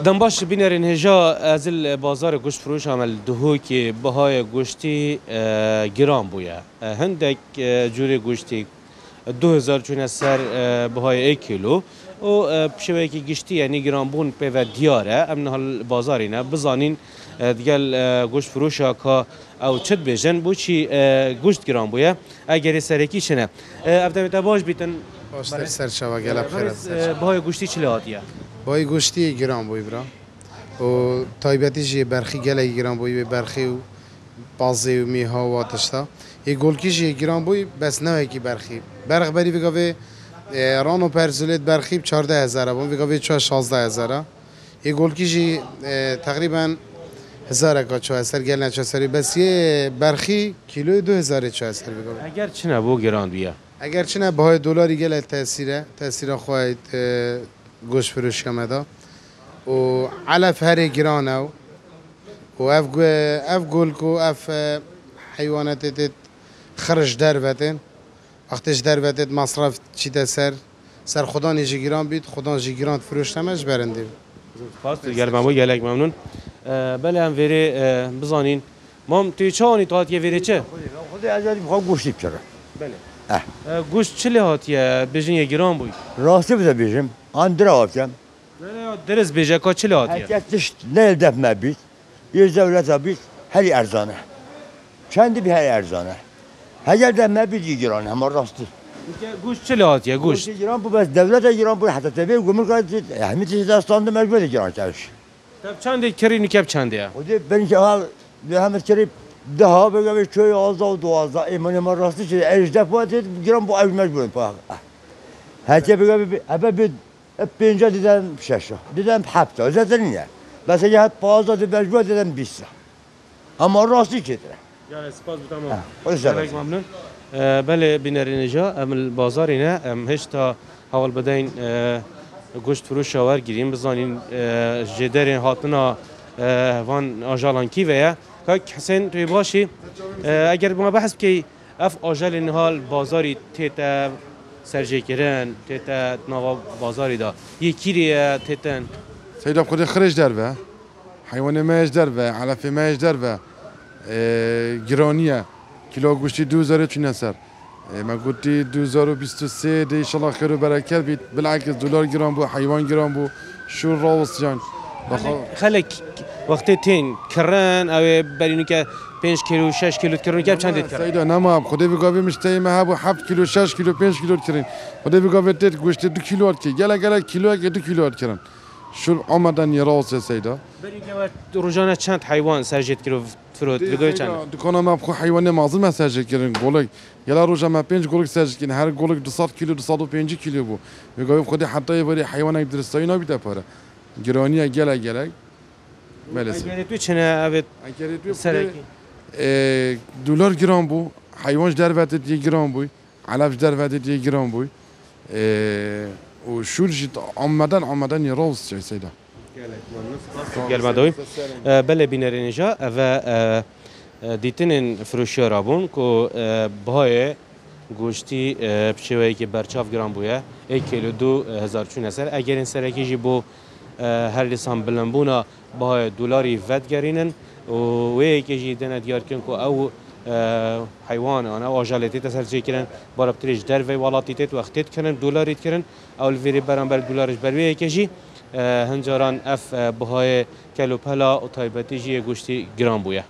دنباش بینرین هجا از بازار گوشت فروش عمل دهو که بهای گوشتی گران بوده هندک جوری گوشتی 2000 چون سر بهای 1 کیلو و شوی که گشتی یعنی گران بون به دیاره امن حال بازاری نه بزانین دیگل گوشت فروش که او چت بیشن بو چی گوشت گران بوده اگر سرکی شنه ابدا باش بیتن باشتر سرچاوا گلب خیرت بهای گوشتی چلی هاتیه بای گوشتی گران بوی برا و تایبتی جی برخی گله گران بوی برخی و بازی و میها و آتشتا یه گلکی جی گران بوی بس نه کی برخی برخ بری بگاوه رانو پرزولیت برخی 14000 بون بگاوه 16000 یه گلکی جی تقریبا 1000 کا 4000 گل نه 4000 بس یه برخی کیلو 2400 بگاوه اگر چه نبو گران بیا اگر چه نه بهای دلاری گله تاثیر خواهد گوش فروش کمدا و علف هری گرانه و اف گلکو اف حیوانات تت خرج دربتن وقتش دربتت مصرف چی سر خدا نیجی گران بید خدا جی گران فروش نمش برنده پاس گل مامو گلک ممنون بله هم وری بزانین مام توی چانی تو هاتیه وری چه خودی ازادی میخوام گوشتی بچرم بله گوشت چلی هاتیه بیشین یه گران بوی راستی بده بیشم اندرا هاتم بله درست بیشه که چلی هاتیه هرکس ne elde mebit bir devlet abit her erzane kendi bir her erzane her de mebit giran hem rastı گوشت چلی هاتیه گوشت giran bu bes devlet giran bu hatta tabi gümrük ahmet Dağıstan'da mecbur giran çavuş تب چند کری نکب چنده o de ben ki ha Ahmet Kerim daha böyle köy ağızda o doğazda eman rastı ki ejder bu giran bu ev mecbur pa hatta böyle bir hep bince dedim şaşa dedim hafta zaten ya بس اگه حد پازده دی مجبور دیدم 20 اما راستی که yani spas bu tamam. خودش Gerek memnun. بله بینرینجا ام بازاری نه ام هیچ تا حوال بدین گوشت فروش شاور گیریم بزنین جدرین هاتنا وان آجالان کی ویا که حسین توی باشی اگر ما بحث کی اف آجال نهال بازاری تیتا سرجه کردن تیتا نوا بازاری دا یکی تیتن سيدا بخدي خرج دربه حيوان ماش دربه علف ماش دربه جرانيه كيلو قشتي 2000 تشنسر ما قلتي 2023 دي ان شاء الله خير وبركه بيت بالعكس دولار جرام بو حيوان جرام بو شو الروس جان خلك وقتين كران او برينو که 5 کیلو 6 کیلو کرن که چند کرد سيدا نما خدي بيقابي مشتي ما هبو 7 كيلو 6 كيلو 5 كيلو كرين خدي بيقابي تيت قشتي 2 كيلو كي جلا كيلو 2 كيلو كرن شو آمدن یه راست سیدا؟ برای که روزانه چند حیوان سرجت کرد فرود بگوی چند؟ دکانم ابخو حیوان مازن ما سرجت کردن گلک یلا روزا ما 5 گلک سرجت کردن هر گلک 200 کیلو 205 کیلو بو میگویم خودی حتی یه باری حیوان درستایی نبیده پاره گرانی گله مالس اگر تو چنه اوت سرکی دلار گران بو حیوانش در وقت یه گران بو علف در وقت یه گران بو و شورجت آمدن یه راست چه سیدا گل مدوی بله بینرینجا و دیتنین فروشی رابون که بهای گوشتی بچه‌ای که برچاف گران بوده 1 کیلو 2000 چون سر اگر این سرکی جی بو هر لیسان بلنبونا بهای دلاری ود گرینن و یکی جی دنیا دیار کن که او حیوان آن او آجالیتی تسلسل کردن برای بتریج در وی ولاتیت وقتیت کردن دلاریت کردن اول ویری برانبر دلارش بروی یکیجی هنجاران اف بهای کلو پلا و تایبتی جی گوشتی گران بوده